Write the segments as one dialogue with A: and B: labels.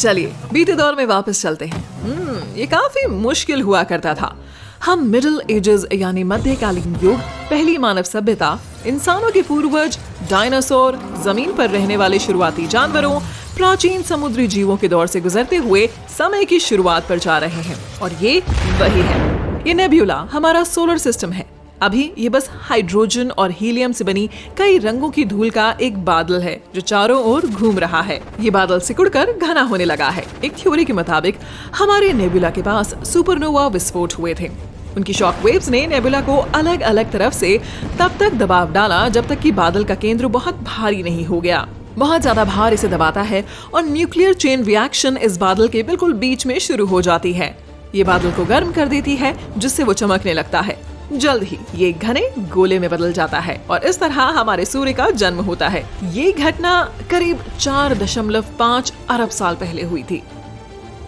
A: चलिए बीते दौर में वापस चलते हैं। ये काफी मुश्किल हुआ करता था। हम मिडिल एजेस यानी मध्यकालीन युग, पहली मानव सभ्यता, इंसानों के पूर्वज, डायनासोर, जमीन पर रहने वाले शुरुआती जानवरों, प्राचीन समुद्री जीवों के दौर से गुजरते हुए समय की शुरुआत पर जा रहे हैं। और ये वही है। ये नेब्यूला हमारा सोलर सिस्टम है। अभी ये बस हाइड्रोजन और हीलियम से बनी कई रंगों की धूल का एक बादल है जो चारों ओर घूम रहा है। ये बादल सिकुड़कर घना होने लगा है। एक थ्योरी के मुताबिक हमारे नेबुला के पास सुपरनोवा विस्फोट हुए थे। उनकी शॉक वेव्स ने नेबुला को अलग अलग तरफ से तब तक दबाव डाला जब तक कि बादल का केंद्र बहुत भारी नहीं हो गया। बहुत ज्यादा भार इसे दबाता है और न्यूक्लियर चेन रिएक्शन इस बादल के बिल्कुल बीच में शुरू हो जाती है। ये बादल को गर्म कर देती है जिससे वो चमकने लगता है। जल्द ही ये घने गोले में बदल जाता है और इस तरह हमारे सूर्य का जन्म होता है। ये घटना करीब 4.5 अरब साल पहले हुई थी।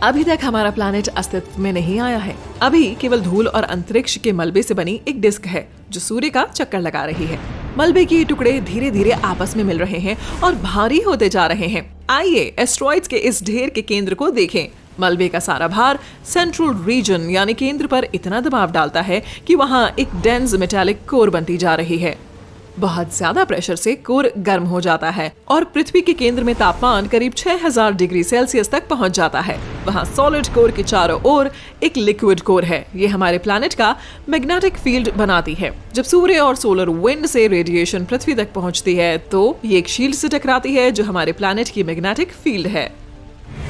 A: अभी तक हमारा प्लैनेट अस्तित्व में नहीं आया है। अभी केवल धूल और अंतरिक्ष के मलबे से बनी एक डिस्क है जो सूर्य का चक्कर लगा रही है। मलबे के टुकड़े धीरे धीरे आपस में मिल रहे हैं और भारी होते जा रहे हैं। आइए एस्ट्रॉइड्स के इस ढेर के केंद्र को देखें। मलबे का सारा भार सेंट्रल रीजन यानी केंद्र पर इतना दबाव डालता है कि वहां एक डेंस मेटालिक कोर बनती जा रही है। बहुत ज्यादा प्रेशर से कोर गर्म हो जाता है और पृथ्वी के केंद्र में तापमान करीब 6000 डिग्री सेल्सियस तक पहुंच जाता है। वहां सॉलिड कोर के चारों ओर एक लिक्विड कोर है। ये हमारे प्लैनेट का मैग्नेटिक फील्ड बनाती है। जब सूर्य और सोलर विंड से रेडिएशन पृथ्वी तक पहुंचती है तो ये एक शील्ड से टकराती है जो हमारे प्लैनेट की मैग्नेटिक फील्ड है।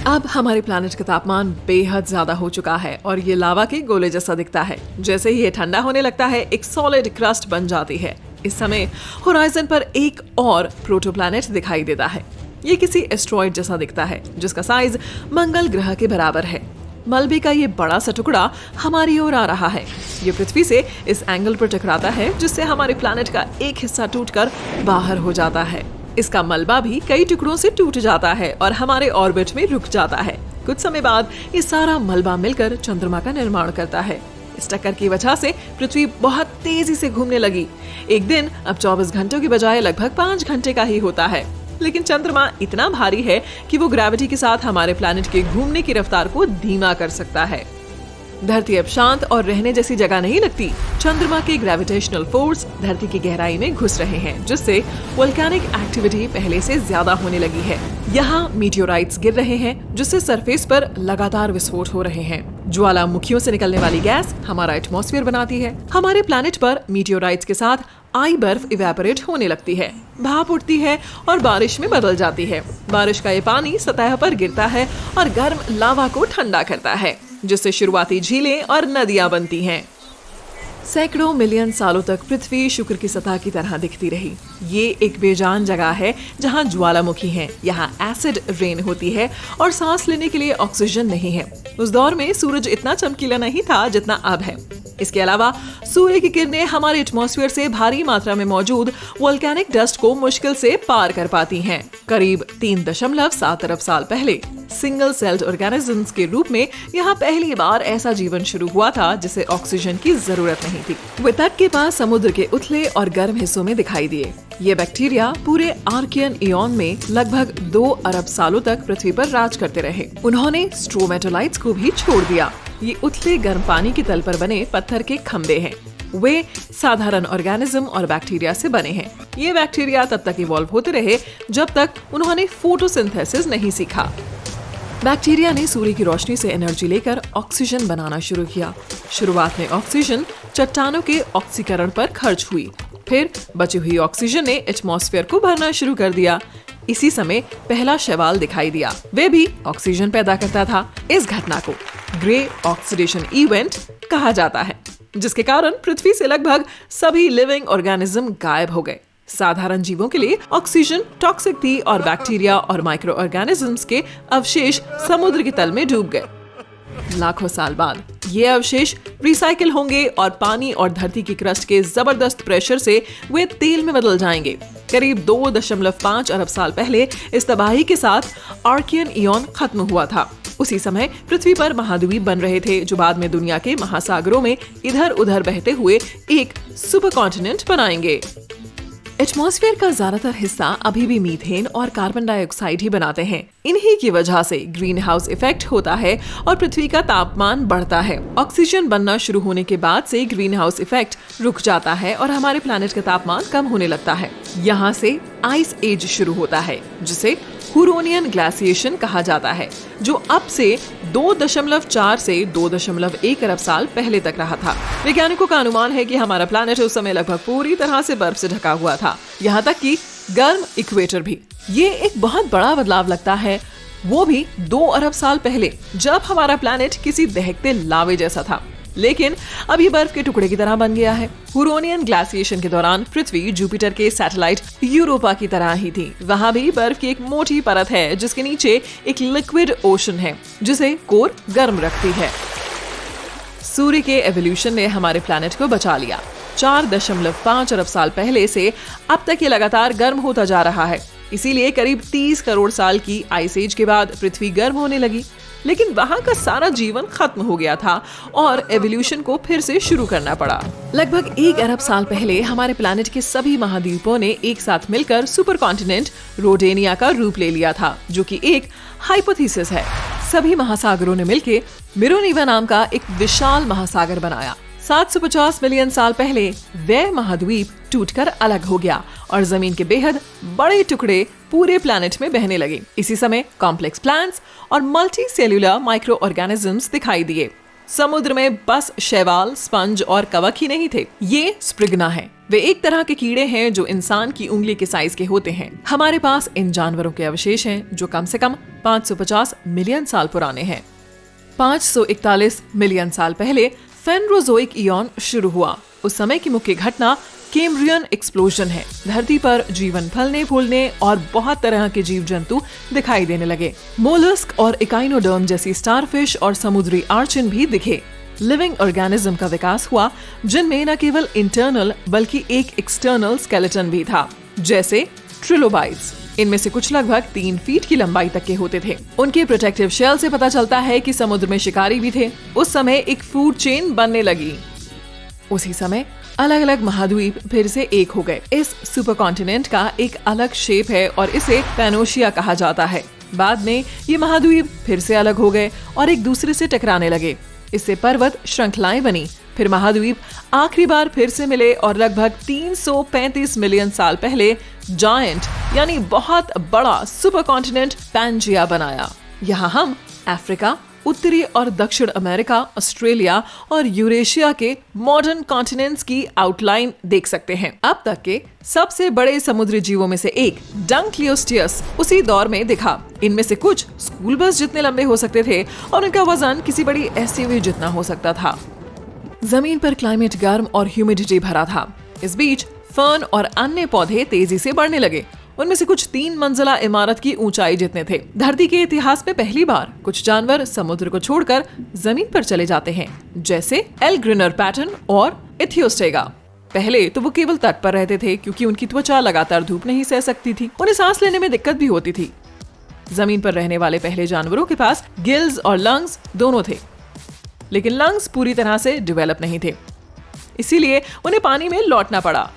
A: अब हमारे प्लैनेट का तापमान बेहद ज्यादा हो चुका है और ये लावा के गोले जैसा दिखता है। जैसे ही ये ठंडा होने लगता है एक सॉलिड क्रस्ट बन जाती है। इस समय होराइजन पर एक और प्रोटोप्लैनेट दिखाई देता है। ये किसी एस्ट्रॉइड जैसा दिखता है जिसका साइज मंगल ग्रह के बराबर है। मलबे का ये बड़ा सा टुकड़ा हमारी ओर आ रहा है। ये पृथ्वी से इस एंगल पर टकराता है जिससे हमारे प्लैनेट का एक हिस्सा टूटकर बाहर हो जाता है। इसका मलबा भी कई टुकड़ों से टूट जाता है और हमारे ऑर्बिट में रुक जाता है। कुछ समय बाद ये सारा मलबा मिलकर चंद्रमा का निर्माण करता है। इस टक्कर की वजह से पृथ्वी बहुत तेजी से घूमने लगी। एक दिन अब 24 घंटों की बजाय लगभग 5 घंटे का ही होता है। लेकिन चंद्रमा इतना भारी है कि वो ग्रेविटी के साथ हमारे प्लैनेट के घूमने की रफ्तार को धीमा कर सकता है। धरती अब शांत और रहने जैसी जगह नहीं लगती। चंद्रमा के ग्रेविटेशनल फोर्स धरती की गहराई में घुस रहे हैं जिससे वोल्केनिक एक्टिविटी पहले से ज्यादा होने लगी है। यहाँ मीटियोराइट्स गिर रहे हैं जिससे सरफेस पर लगातार विस्फोट हो रहे हैं। ज्वालामुखियों से निकलने वाली गैस हमारा एटमॉस्फेयर बनाती है। हमारे प्लैनेट पर मीटियोराइट्स के साथ आई बर्फ इवेपोरेट होने लगती है, भाप उठती है और बारिश में बदल जाती है। बारिश का ये पानी सतह पर गिरता है और गर्म लावा को ठंडा करता है जिससे शुरुआती झीलें और नदियां बनती हैं। सैकड़ों मिलियन सालों तक पृथ्वी शुक्र की सतह की तरह दिखती रही। ये एक बेजान जगह है जहाँ ज्वालामुखी हैं। यहाँ एसिड रेन होती है और सांस लेने के लिए ऑक्सीजन नहीं है। उस दौर में सूरज इतना चमकीला नहीं था जितना अब है। इसके अलावा सूर्य की किरणें हमारे एटमॉस्फेयर से भारी मात्रा में मौजूद वोल्केनिक डस्ट को मुश्किल से पार कर पाती हैं। करीब 3.7 अरब साल पहले सिंगल सेल्ड ऑर्गेनिजम्स के रूप में यहाँ पहली बार ऐसा जीवन शुरू हुआ था जिसे ऑक्सीजन की जरूरत नहीं थी। वे तट के पास समुद्र के उथले और गर्म हिस्सों में दिखाई दिए। ये बैक्टीरिया पूरे आर्कियन इयॉन में लगभग 2 अरब सालों तक पृथ्वी पर राज करते रहे। उन्होंने स्ट्रोमेटोलाइट्स को भी छोड़ दिया। ये उथले गर्म पानी की तल पर बने पत्थर के खंभे हैं। वे साधारण ऑर्गेनिज्म और बैक्टीरिया से बने हैं। ये बैक्टीरिया तब तक इवॉल्व होते रहे जब तक उन्होंने फोटोसिंथेसिस नहीं सीखा। बैक्टीरिया ने सूर्य की रोशनी से एनर्जी लेकर ऑक्सीजन बनाना शुरू किया। शुरुआत में ऑक्सीजन चट्टानों के ऑक्सीकरण पर खर्च हुई। फिर बची हुई ऑक्सीजन ने एटमॉस्फेयर को भरना शुरू कर दिया। इसी समय पहला शैवाल दिखाई दिया। वे भी ऑक्सीजन पैदा करता था। इस घटना को ग्रे ऑक्सीडेशन इवेंट कहा जाता है जिसके कारण पृथ्वी से लगभग सभी लिविंग ऑर्गेनिज्म गायब हो गए। साधारण जीवों के लिए ऑक्सीजन टॉक्सिक थी और बैक्टीरिया और माइक्रो ऑर्गेनिजम्स के अवशेष समुद्र के तल में डूब गए। लाखों साल बाद ये अवशेष रिसाइकिल होंगे और पानी और धरती की क्रस्ट के जबरदस्त प्रेशर से वे तेल में बदल जाएंगे। करीब 2.5 अरब साल पहले इस तबाही के साथ आर्कियन इयॉन खत्म हुआ था। उसी समय पृथ्वी पर महाद्वीप बन रहे थे जो बाद में दुनिया के महासागरों में इधर उधर बहते हुए एक सुपर कॉन्टिनेंट बनाएंगे। एटमॉस्फेयर का ज्यादातर हिस्सा अभी भी मीथेन और कार्बन डाइऑक्साइड ही बनाते हैं। इन्हीं की वजह से ग्रीन हाउस इफेक्ट होता है और पृथ्वी का तापमान बढ़ता है। ऑक्सीजन बनना शुरू होने के बाद से ग्रीन हाउस इफेक्ट रुक जाता है और हमारे प्लैनेट का तापमान कम होने लगता है। यहाँ से आइस एज शुरू होता है, जिसे हुरोनियन ग्लेशिएशन कहा जाता है, जो अब से 2.4 से 2.1 अरब साल पहले तक रहा था। वैज्ञानिकों का अनुमान है कि हमारा प्लैनेट उस समय लगभग पूरी तरह से बर्फ से ढका हुआ था, यहाँ तक कि गर्म इक्वेटर भी। ये एक बहुत बड़ा बदलाव लगता है, वो भी 2 अरब साल पहले, जब हमारा प्लैनेट किसी दहकते लावे जैसा था। लेकिन अब ये बर्फ के टुकड़े की तरह बन गया है। हुरोनियन ग्लेशिएशन के दौरान पृथ्वी जुपिटर के सैटेलाइट यूरोपा की तरह ही थी। वहाँ भी बर्फ की एक मोटी परत है, जिसके नीचे एक लिक्विड ओशन है, जिसे कोर गर्म रखती है। सूर्य के एवोल्यूशन ने हमारे प्लैनेट को बचा लिया। 4.5 अरब साल पहले से अब तक ये लगातार गर्म होता जा रहा है। इसीलिए करीब 30 करोड़ साल की आइस एज के बाद पृथ्वी गर्म होने लगी। लेकिन वहाँ का सारा जीवन खत्म हो गया था और एवोल्यूशन को फिर से शुरू करना पड़ा। लगभग 1 अरब साल पहले हमारे प्लैनेट के सभी महाद्वीपों ने एक साथ मिलकर सुपर कॉन्टिनेंट रोडेनिया का रूप ले लिया था, जो कि एक हाइपोथेसिस है। सभी महासागरों ने मिलकर मिरोनिवा नाम का एक विशाल महासागर बनाया। 750 मिलियन साल पहले वह महाद्वीप टूटकर अलग हो गया और जमीन के बेहद बड़े टुकड़े पूरे प्लैनेट में बहने लगे। इसी समय कॉम्प्लेक्स प्लांट्स और मल्टी सेल्यूलर माइक्रो ऑर्गेनिजम्स दिखाई दिए। समुद्र में बस शैवाल, स्पंज और कवक ही नहीं थे, ये स्प्रिगना है। वे एक तरह के कीड़े हैं जो इंसान की उंगली के साइज के होते हैं। हमारे पास इन जानवरों के अवशेष हैं जो कम से कम 550 मिलियन साल पुराने हैं। 541 मिलियन साल पहले फेनरोजोइक इयॉन शुरू हुआ। उस समय की मुख्य घटना कैम्ब्रियन एक्सप्लोजन है। धरती पर जीवन फलने फूलने और बहुत तरह के जीव जंतु दिखाई देने लगे। मोलस्क और इकाइनोडर्म जैसी स्टारफिश और समुद्री आर्चिन भी दिखे। लिविंग ऑर्गेनिज्म का विकास हुआ, जिनमें न केवल इंटरनल बल्कि एक एक्सटर्नल स्केलेटन भी था, जैसे ट्रिलोबाइट्स। इनमें से कुछ लगभग 3 फीट की लंबाई तक के होते थे। उनके प्रोटेक्टिव शेल से पता चलता है कि समुद्र में शिकारी भी थे। उस समय एक फूड चेन बनने लगी। उसी समय अलग अलग महाद्वीप फिर से एक हो गए। इस सुपर कॉन्टिनेंट का एक अलग शेप है और इसे पैनोशिया कहा जाता है। बाद में ये महाद्वीप फिर से अलग हो गए और एक दूसरे से टकराने लगे। इससे पर्वत श्रृंखलाएं बनी। फिर महाद्वीप आखिरी बार फिर से मिले और लगभग 335 मिलियन साल पहले जायंट यानी बहुत बड़ा सुपर कॉन्टिनेंट पैंजिया बनाया। यहाँ हम अफ्रीका, उत्तरी और दक्षिण अमेरिका, ऑस्ट्रेलिया और यूरेशिया के मॉडर्न कॉन्टिनेंट्स की आउटलाइन देख सकते हैं। अब तक के सबसे बड़े समुद्री जीवों में से एक डंक्लियोस्टियस उसी दौर में दिखा। इनमें से कुछ स्कूल बस जितने लंबे हो सकते थे और उनका वजन किसी बड़ी एसयूवी जितना हो सकता था। जमीन पर क्लाइमेट गर्म और ह्यूमिडिटी भरा था। इस बीच फर्न और अन्य पौधे तेजी से बढ़ने लगे। उनमें से कुछ 3 मंजिला इमारत की ऊंचाई जितने थे। धरती के इतिहास में पहली बार कुछ जानवर समुद्र को छोड़कर जमीन पर चले जाते हैं, जैसे एल ग्रिनर पैटर्न और इथियोस्टेगा। पहले तो वो केवल तट पर रहते थे, क्योंकि उनकी त्वचा लगातार धूप नहीं सह सकती थी। उन्हें सांस लेने में दिक्कत भी होती थी। जमीन पर रहने वाले पहले जानवरों के पास गिल्स और लंग्स दोनों थे, लेकिन लंग्स पूरी तरह से डेवलप नहीं थे, इसीलिए उन्हें पानी में लौटना पड़ा।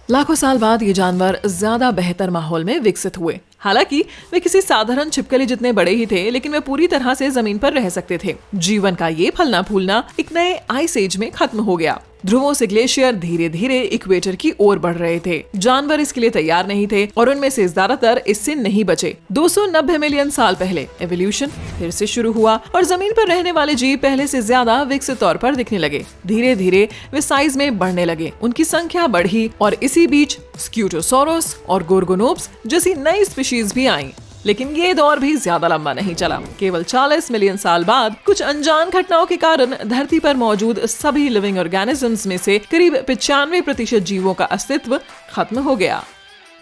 A: लाखों साल बाद ये जानवर ज्यादा बेहतर माहौल में विकसित हुए। हालांकि वे किसी साधारण छिपकली जितने बड़े ही थे, लेकिन वे पूरी तरह से जमीन पर रह सकते थे। जीवन का ये फलना फूलना एक नए आइस एज में खत्म हो गया। ध्रुवों से ग्लेशियर धीरे धीरे इक्वेटर की ओर बढ़ रहे थे। जानवर इसके लिए तैयार नहीं थे और उनमें से ज्यादातर इससे नहीं बचे। 290 मिलियन साल पहले एवोल्यूशन फिर से शुरू हुआ और जमीन पर रहने वाले जीव पहले से ज्यादा विकसित तौर पर दिखने लगे। धीरे धीरे वे साइज में बढ़ने लगे, उनकी संख्या बढ़ी और इसी बीच स्क्यूटोसोरस और गोर्गोनोप्स जैसी नई स्पीशीज भी आई। लेकिन ये दौर भी ज्यादा लंबा नहीं चला। केवल 40 मिलियन साल बाद कुछ अनजान घटनाओं के कारण धरती पर मौजूद सभी लिविंग ऑर्गेनिजम्स में से करीब 95% जीवों का अस्तित्व खत्म हो गया।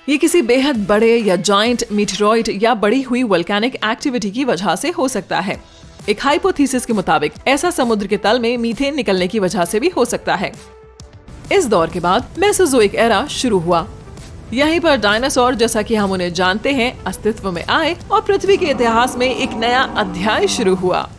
A: ये किसी बेहद बड़े या जायंट मीटेरॉइड या बढ़ी हुई वोल्केनिक एक्टिविटी की वजह से हो सकता है। एक हाइपोथेसिस के मुताबिक ऐसा समुद्र के तल में मीथेन निकलने की वजह से भी हो सकता है। इस दौर के बाद मेसोजोइक एरा शुरू हुआ। यहीं पर डायनासोर, जैसा कि हम उन्हें जानते हैं, अस्तित्व में आए और पृथ्वी के इतिहास में एक नया अध्याय शुरू हुआ।